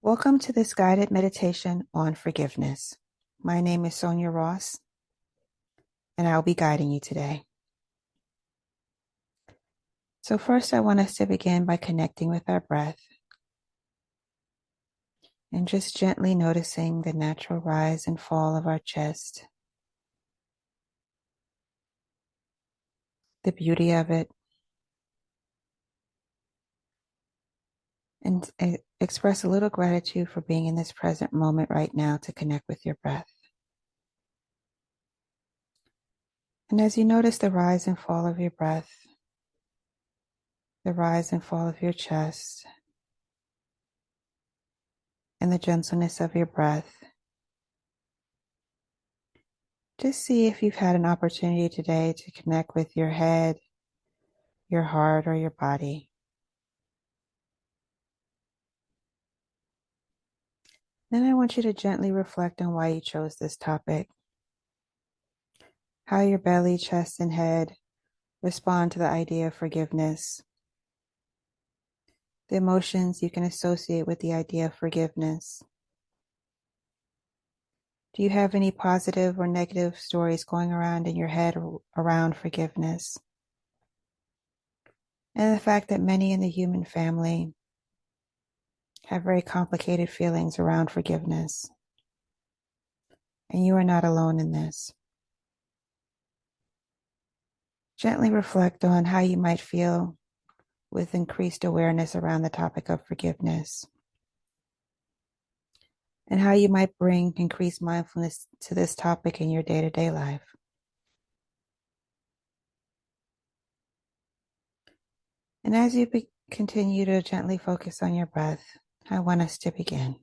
Welcome to this guided meditation on forgiveness. My name is Sonia Ross, and I'll be guiding you today. So first, I want us to begin by connecting with our breath and just gently noticing the natural rise and fall of our chest, the beauty of it, and express a little gratitude for being in this present moment right now to connect with your breath. And as you notice the rise and fall of your breath, the rise and fall of your chest, and the gentleness of your breath, just see if you've had an opportunity today to connect with your head, your heart, or your body. Then I want you to gently reflect on why you chose this topic, how your belly, chest, and head respond to the idea of forgiveness, the emotions you can associate with the idea of forgiveness. Do you have any positive or negative stories going around in your head around forgiveness? And the fact that many in the human family have very complicated feelings around forgiveness. And you are not alone in this. Gently reflect on how you might feel with increased awareness around the topic of forgiveness, and how you might bring increased mindfulness to this topic in your day-to-day life. And as you continue to gently focus on your breath, I want us to begin.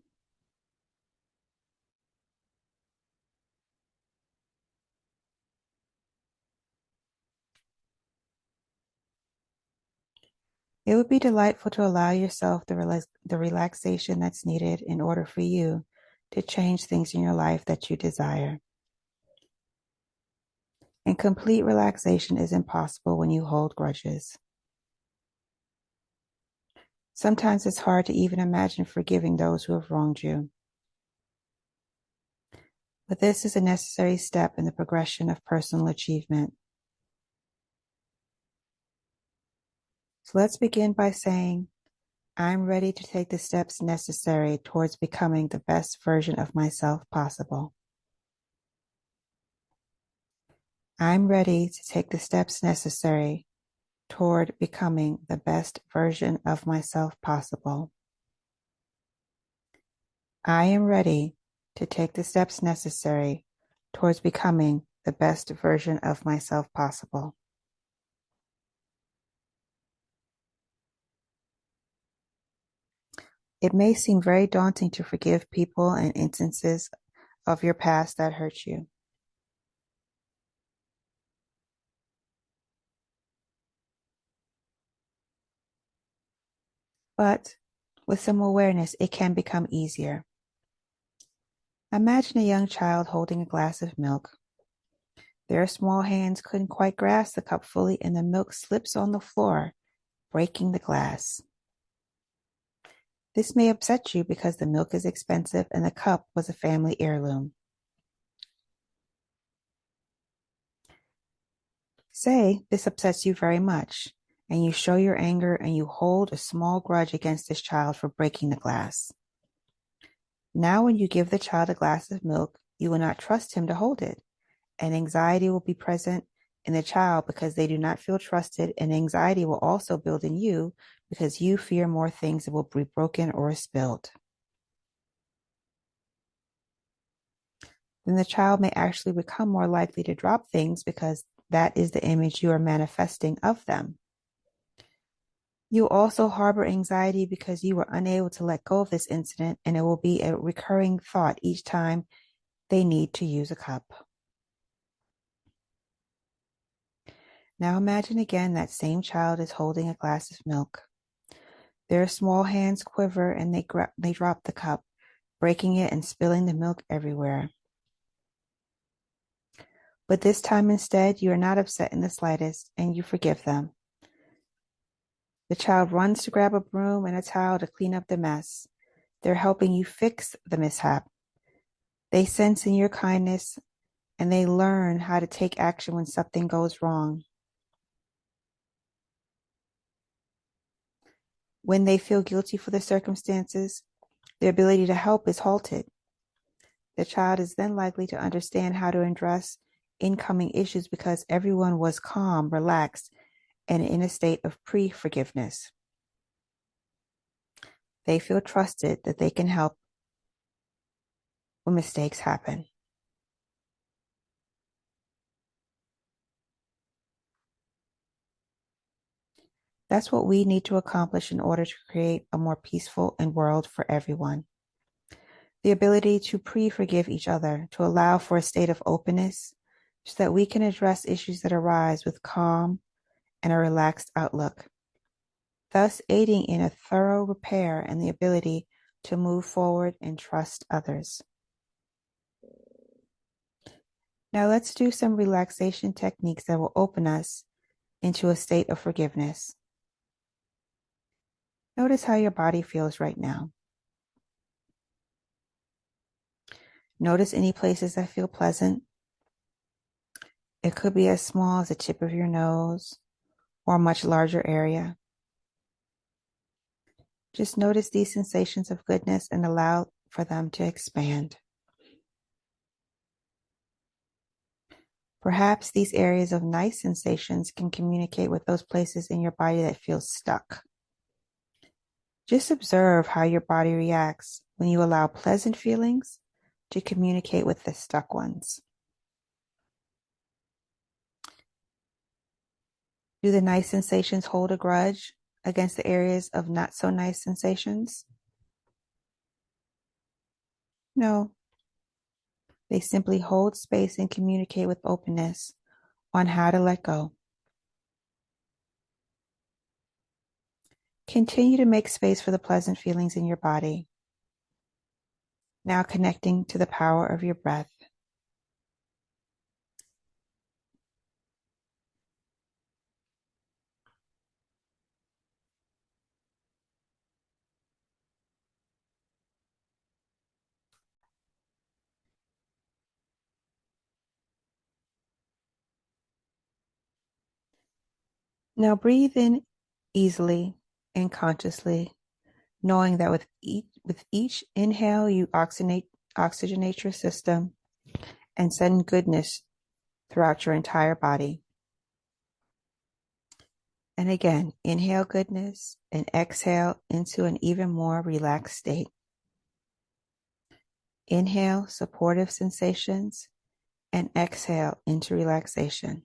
It would be delightful to allow yourself the relaxation that's needed in order for you to change things in your life that you desire. And complete relaxation is impossible when you hold grudges. Sometimes it's hard to even imagine forgiving those who have wronged you. But this is a necessary step in the progression of personal achievement. So let's begin by saying, I'm ready to take the steps necessary towards becoming the best version of myself possible. I'm ready to take the steps necessary toward becoming the best version of myself possible. I am ready to take the steps necessary towards becoming the best version of myself possible. It may seem very daunting to forgive people and instances of your past that hurt you. But with some awareness, it can become easier. Imagine a young child holding a glass of milk. Their small hands couldn't quite grasp the cup fully, and the milk slips on the floor, breaking the glass. This may upset you because the milk is expensive and the cup was a family heirloom. Say this upsets you very much, and you show your anger and you hold a small grudge against this child for breaking the glass. Now, when you give the child a glass of milk, you will not trust him to hold it, and anxiety will be present in the child because they do not feel trusted, and anxiety will also build in you because you fear more things that will be broken or spilled. Then the child may actually become more likely to drop things because that is the image you are manifesting of them. You also harbor anxiety because you were unable to let go of this incident, and it will be a recurring thought each time they need to use a cup. Now imagine again that same child is holding a glass of milk. Their small hands quiver and they drop the cup, breaking it and spilling the milk everywhere. But this time instead, you are not upset in the slightest, and you forgive them. The child runs to grab a broom and a towel to clean up the mess. They're helping you fix the mishap. They sense in your kindness and they learn how to take action when something goes wrong. When they feel guilty for the circumstances, their ability to help is halted. The child is then likely to understand how to address incoming issues because everyone was calm, relaxed, and in a state of pre-forgiveness. They feel trusted that they can help when mistakes happen. That's what we need to accomplish in order to create a more peaceful world for everyone. The ability to pre-forgive each other, to allow for a state of openness so that we can address issues that arise with calm and a relaxed outlook, thus aiding in a thorough repair and the ability to move forward and trust others. Now let's do some relaxation techniques that will open us into a state of forgiveness. Notice how your body feels right now. Notice any places that feel pleasant. It could be as small as the tip of your nose or a much larger area. Just notice these sensations of goodness and allow for them to expand. Perhaps these areas of nice sensations can communicate with those places in your body that feel stuck. Just observe how your body reacts when you allow pleasant feelings to communicate with the stuck ones. Do the nice sensations hold a grudge against the areas of not so nice sensations? No. They simply hold space and communicate with openness on how to let go. Continue to make space for the pleasant feelings in your body. Now connecting to the power of your breath. Now breathe in easily and consciously, knowing that with each inhale, you oxygenate your system and send goodness throughout your entire body. And again, inhale goodness and exhale into an even more relaxed state. Inhale supportive sensations and exhale into relaxation.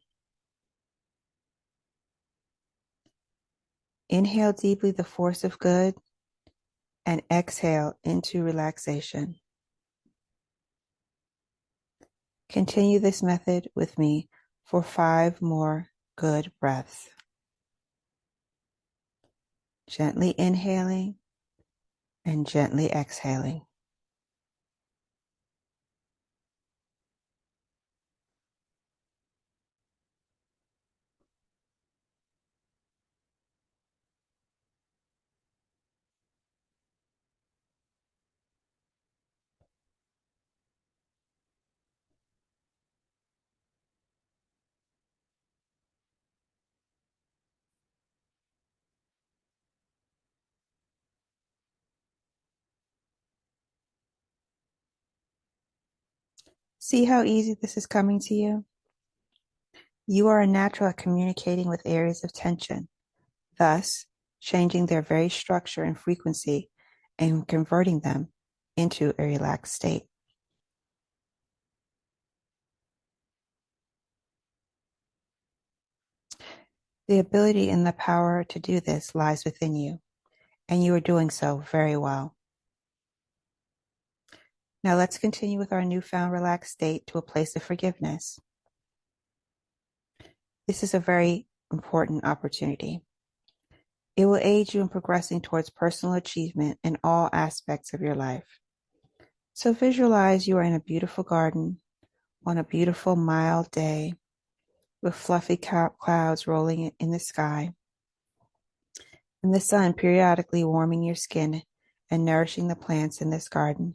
Inhale deeply the force of good and exhale into relaxation. Continue this method with me for 5 more good breaths. Gently inhaling and gently exhaling. See how easy this is coming to you? You are a natural at communicating with areas of tension, thus changing their very structure and frequency and converting them into a relaxed state. The ability and the power to do this lies within you, and you are doing so very well. Now let's continue with our newfound relaxed state to a place of forgiveness. This is a very important opportunity. It will aid you in progressing towards personal achievement in all aspects of your life. So visualize you are in a beautiful garden on a beautiful mild day with fluffy clouds rolling in the sky and the sun periodically warming your skin and nourishing the plants in this garden.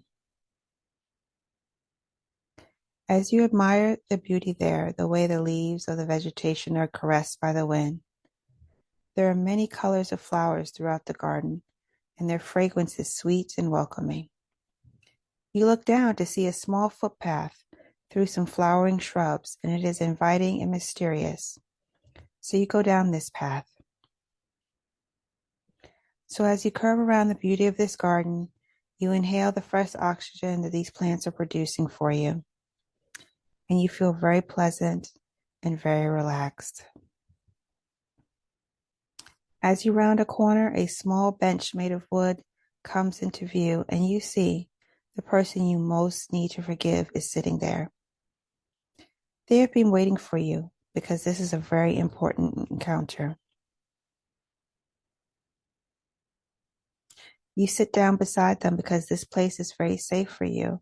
As you admire the beauty there, the way the leaves of the vegetation are caressed by the wind, there are many colors of flowers throughout the garden, and their fragrance is sweet and welcoming. You look down to see a small footpath through some flowering shrubs, and it is inviting and mysterious. So you go down this path. So as you curve around the beauty of this garden, you inhale the fresh oxygen that these plants are producing for you, and you feel very pleasant and very relaxed. As you round a corner, a small bench made of wood comes into view, and you see the person you most need to forgive is sitting there. They have been waiting for you because this is a very important encounter. You sit down beside them because this place is very safe for you,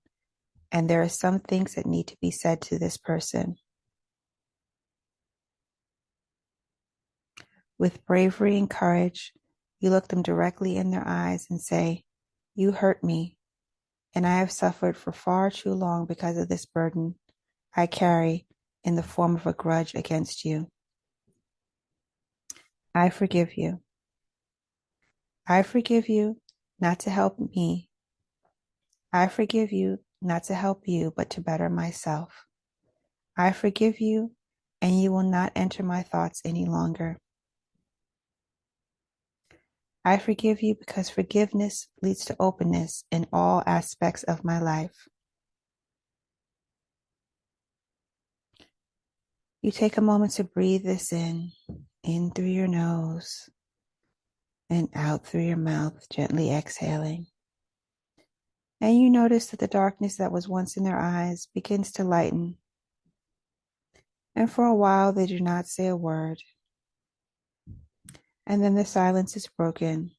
and there are some things that need to be said to this person. With bravery and courage, you look them directly in their eyes and say, "You hurt me, and I have suffered for far too long because of this burden I carry in the form of a grudge against you. I forgive you. I forgive you not to help me. I forgive you not to help you, but to better myself. I forgive you, and you will not enter my thoughts any longer. I forgive you because forgiveness leads to openness in all aspects of my life." You take a moment to breathe this in through your nose and out through your mouth, gently exhaling. And you notice that the darkness that was once in their eyes begins to lighten. And for a while, they do not say a word. And then the silence is broken.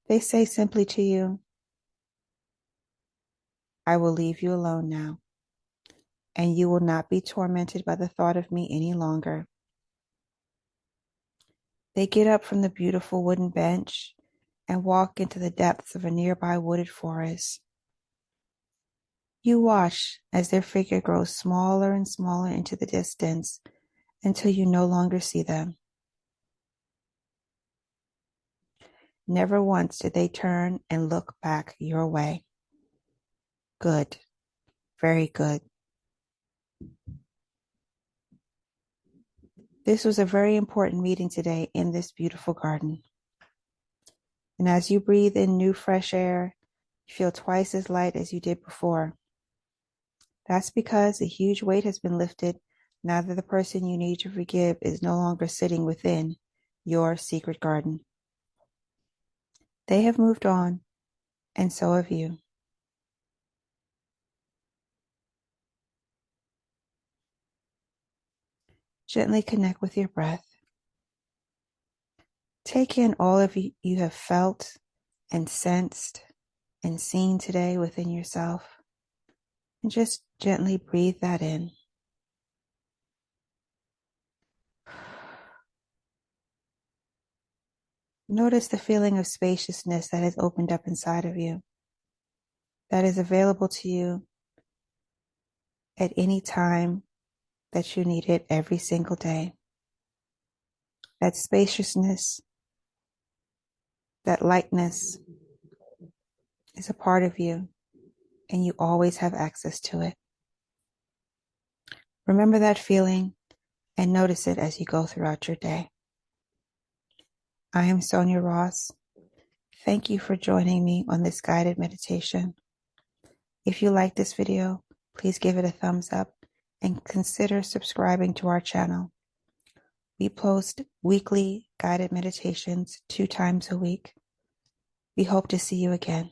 They say simply to you, "I will leave you alone now, and you will not be tormented by the thought of me any longer." They get up from the beautiful wooden bench and walk into the depths of a nearby wooded forest. You watch as their figure grows smaller and smaller into the distance until you no longer see them. Never once did they turn and look back your way. Good. Very good. This was a very important meeting today in this beautiful garden. And as you breathe in new fresh air, you feel twice as light as you did before. That's because a huge weight has been lifted now that the person you need to forgive is no longer sitting within your secret garden. They have moved on, and so have you. Gently connect with your breath. Take in all of you have felt and sensed and seen today within yourself, and just gently breathe that in. Notice the feeling of spaciousness that has opened up inside of you, that is available to you at any time that you need it every single day. That spaciousness, that lightness is a part of you, and you always have access to it. Remember that feeling and notice it as you go throughout your day. I am Sonia Ross. Thank you for joining me on this guided meditation. If you like this video, please give it a thumbs up and consider subscribing to our channel. We post weekly guided meditations 2 times a week. We hope to see you again.